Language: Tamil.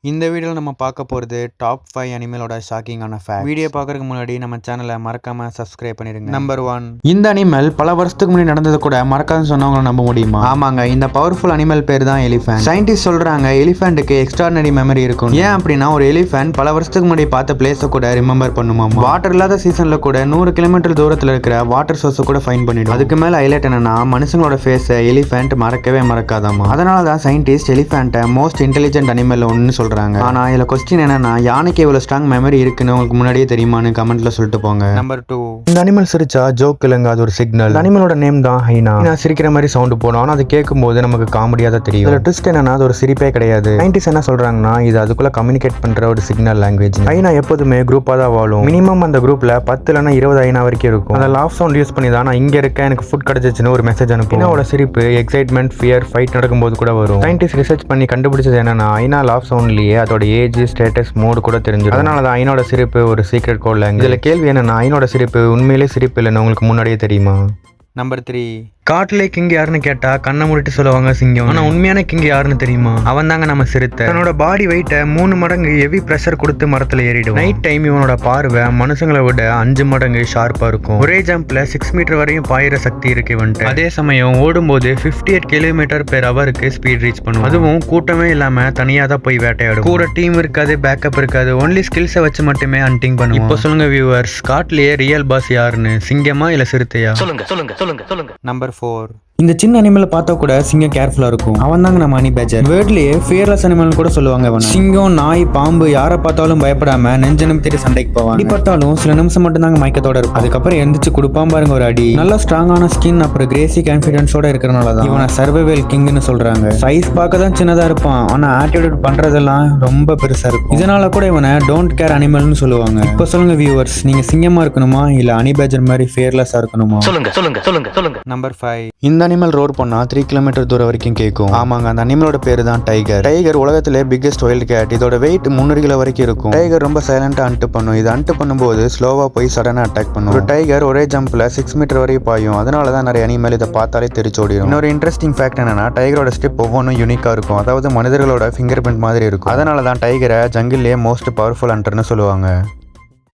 இந்த வீடியோவில் நம்ம பார்க்க போகிறது டாப் 5 அனிமலோட ஷாக்கிங்கான ஃபேக்ட். வீடியோ பார்க்கறதுக்கு முன்னாடி நம்ம சேனலை மறக்காம சப்ஸ்கிரைப் பண்ணிடுங்க. நம்பர் 1, இந்த அனிமல் பல வருஷத்துக்கு முன்னாடி நடந்தது கூட மறக்காதுன்னு சொன்னவங்க நம்ப முடியுமா? ஆமாங்க, இந்த பவர்ஃபுல் அனிமல் பேர் தான் எலிஃபென்ட். சயின்டிஸ்ட் சொல்றாங்க எலிஃபென்ட்டுக்கு எக்ஸ்ட்ராடினரி மெமரி இருக்கும். ஏன் அப்படின்னா ஒரு எலிஃபென்ட் பல வருஷத்துக்கு முன்னாடி பார்த்த பிளேஸை கூட ரிமெம்பர் பண்ணுமா. வாட்டர் இல்லாத சீசன்ல கூட 100 கிலோமீட்டர் தூரத்தில் இருக்கிற வாட்டர் சோர்ஸை கூட ஃபைண்ட் பண்ணிடும். அதுக்கு மேல ஹைலைட் என்னன்னா மனுஷங்களோட ஃபேஸை எலிஃபென்ட் மறக்கவே மறக்காதாமா. அதனால தான் சயின்டிஸ்ட் எலிஃபென்ட்டை மோஸ்ட் இன்டெலிஜென்ட் அனிமல் ஒன்னு சொல்றாங்க. ஆனா இதுல क्वेश्चन என்னன்னா யானைக்கு இவ்வளவு ஸ்ட்ராங் மெமரி இருக்குன்னு உங்களுக்கு முன்னாடியே தெரியுமான்னு கமெண்ட்ல சொல்லிட்டு போங்க. நம்பர் 2, இந்த அனிமல் சிரிச்சா ஜோக் இல்லங்க, அது ஒரு சிக்னல். இந்த அனிமலோட நேம் தான் ஹைனா. நான் சிரிக்கிற மாதிரி சவுண்ட் போடும், ஆனா அது கேட்கும்போது நமக்கு காமெடியா தான் தெரியும். இதுல ட்விஸ்ட் என்னன்னா அது ஒரு சிரிப்பே கிடையாது. சயின்டிஸ்ட் என்ன சொல்றாங்கன்னா இது அதுக்குள்ள கம்யூனிகேட் பண்ற ஒரு சிக்னல் லாங்குவேஜ். ஹைனா எப்போதுமே குரூப்பா தான் வாழும். மினிமம் அந்த குரூப்ல 10 இல்லனா 20 ஹைனா வரைக்கும் இருக்கும். அந்த லாஃப் சவுண்ட் யூஸ் பண்ணி தான் நான் இங்க இருக்கேன் எனக்கு ஃபுட் கிடைச்சிச்சுன்னு ஒரு மெசேஜ் அனுப்பும். ஹைனாவோட சிரிப்பு எக்ஸைட்மெண்ட், ஃபியர், ஃபைட் நடக்கும்போது கூட வரும். சயின்டிஸ்ட் ரிசர்ச் பண்ணி கண்டுபிடிச்சது என்னன்னா ஹைனா லாஃப் சவுண்ட்லயே அதோட ஏஜ், ஸ்டேட்டஸ், மோட் கூட தெரிஞ்சிடும். அதனால தான் ஐனோட சிரிப்பு ஒரு சீக்ரெட் கோட் லாங்குவேஜ். இதுல கேள்வி என்னன்னா ஐனோட சிரிப்பு உண்மையிலே சிரிப்பு இல்லைன்னு உங்களுக்கு முன்னாடியே தெரியுமா? நம்பர் 3, காட்டுல கிங் யாருன்னு கேட்டா கண்ணை மூடிட்டு சொல்லுவாங்க சிங்கம். ஆனா உண்மையான கிங் யாருன்னு தெரியுமா? அவன் தாங்க நம்ம சிறுத்தை. தன்னோட பாடி வெயிட்ட 3 மடங்கு ஹெவி பிரஷர் கொடுத்து மரத்துல ஏறிடும். நைட் டைம் இவனோட பார்வை மனுஷங்களை விட 5 மடங்கு ஷார்ப்பா இருக்கும். ஒரே ஜம்ப்ல 6 மீட்டர் வரையும் பாயிற சக்தி இருக்கு இவன்ட்டு. அதே சமயம் ஓடும்போது 58 km/h ஸ்பீட் ரீச் பண்ணும். அதுவும் கூட்டமே இல்லாம தனியா தான் போய் வேட்டையாடும். கூட டீம் இருக்காது, பேக்கப் இருக்காது, ஒன்லி ஸ்கில்ஸை வச்சு மட்டுமே ஹண்டிங் பண்ணும். இப்போ சொல்லுங்க வியூவர்ஸ், காட்டுலயே ரியல் பாஸ் யாருன்னு, சிங்கமா இல்ல சிறுத்தையா? சொல்லுங்க. நம்பர் 4, இந்த சின்ன அனிமலை பார்த்தா கூட சிங்கம் கேர்ஃபுல்லா இருக்கும். அவன் தாங்க நம்ம ஹனி பேஜர். வேர்ட்லயே ஃபியர்லெஸ் அனிமல் கூட சொல்லுவாங்க அவன். சிங்கம், நாய், பாம்பு யாரை பார்த்தாலும் பயப்படாம நெஞ்ச நிமித்திட்டு சண்டைக்கு போவான். அடி பார்த்தாலும் சில நிமிஷம் மட்டும் தாங்க மயக்கத்தோட இருக்கும். அதுக்கப்புறம் எந்திரிச்சு கொடுப்பான் பாருங்க ஒரு அடி. நல்ல ஸ்ட்ராங்கான ஸ்கின், அப்புறம் கிரேசி கான்பிடன்ஸோட இருக்கிறனால தான் இவனை சர்வைவல் கிங்னு சொல்றாங்க. சைஸ் பார்க்க தான் சின்னதா இருப்பான், ஆனா ஆட்டிடியூட் பண்றதெல்லாம் ரொம்ப பெருசா இருக்கும். இதனால கூட இவனை டோன்ட் கேர் அனிமல்னு சொல்லுவாங்க. இப்போ சொல்லுங்க வியூவர்ஸ், நீங்க சிங்கமா இருக்கணுமா இல்ல ஹனி பேஜர் மாதிரி ஃபியர்லெஸ்ஸா இருக்கணுமா? சொல்லுங்க. நம்பர் 5, இந்த அனிமல் ரோர் பண்ணா 3 கிலோமீட்டர் தூரம் வரைக்கும் கேட்கும். ஆமாங்க, அந்த அனிமலோட பேரு தான் டைகர். டைகர் உலகத்திலே பிக்கெஸ்ட் வைல்ட் கேட். இதோட வெயிட் 300 கிலோ வரைக்கும் இருக்கும். டைகர் ரொம்ப சைலண்டா அன்ட் பண்ணும். இது அன்ட் பண்ணும்போது ஸ்லோவா போய் சடனா அட்டாக் பண்ணும். ஒரு டைகர் ஒரே ஜம்ப்ல 6 மீட்டர் வரைக்கும் பாயும். அதனால தான் நிறைய அனிமல் இதை பார்த்தாலே தெரிச்சோடிடும். இன்னொரு இன்ட்ரெஸ்டிங் ஃபேக்ட் என்னன்னா டைகரோட ஸ்டெப் ஒவ்வொன்றும் யூனிக்கா இருக்கும். அதாவது மனிதர்களோட ஃபிங்கர் பிரிண்ட் மாதிரி இருக்கும். அதனால தான் டைகரை ஜங்கிள்லயே மோஸ்ட் பவர்ஃபுல் ஹண்டர்னு சொல்லுவாங்க.